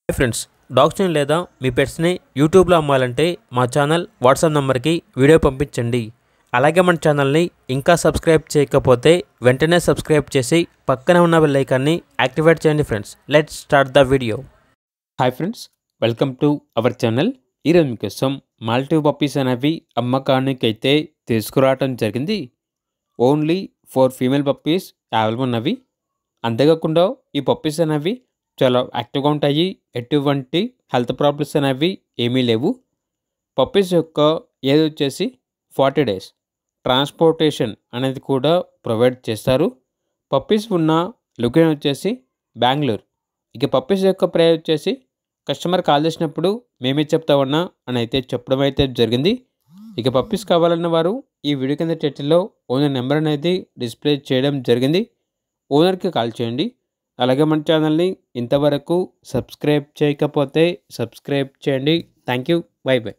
Hi friends, డాగ్స్ని లేదా మీ పెట్స్ని యూట్యూబ్లో అమ్మాలంటే మా ఛానల్ వాట్సాప్ నెంబర్కి వీడియో పంపించండి. అలాగే మన ఛానల్ని ఇంకా సబ్స్క్రైబ్ చేయకపోతే వెంటనే సబ్స్క్రైబ్ చేసి పక్కనే ఉన్న బెల్ ఐకాన్ని యాక్టివేట్ చేయండి. Friends, let's start the video. Hi friends, welcome to our channel. ఈరోజు మీకోసం మాల్టివ్ పప్పీస్ అనేవి అమ్మకానికి అయితే తీసుకురావడం జరిగింది. ఓన్లీ 4 ఫీమేల్ పప్పీస్ అవైలబుల్ ఉన్నవి. అంతేకాకుండా ఈ పప్పీస్ అనేవి చాలా యాక్టివ్గా ఉంటాయి. ఎటువంటి హెల్త్ ప్రాబ్లమ్స్ అనేవి ఏమీ లేవు. పప్పీస్ యొక్క ఏజ్ వచ్చేసి 40 డేస్. ట్రాన్స్పోర్టేషన్ అనేది కూడా ప్రొవైడ్ చేస్తారు. పప్పీస్ ఉన్న లొకేషన్ వచ్చేసి బెంగళూరు. ఇక పప్పీస్ యొక్క ప్రైస్ వచ్చేసి కస్టమర్ కాల్ చేసినప్పుడు మేమే చెప్తామన్నా అని అయితే చెప్పడం అయితే జరిగింది. ఇక పప్పీస్ కావాలన్న వారు ఈ వీడియో కింద టైటిల్లో ఓనర్ నెంబర్ అనేది డిస్ప్లే చేయడం జరిగింది. ఓనర్కి కాల్ చేయండి. అలాగే మన ఛానల్ని ఇంతవరకు సబ్స్క్రైబ్ చేయకపోతే సబ్స్క్రైబ్ చేయండి. Thank you. By by.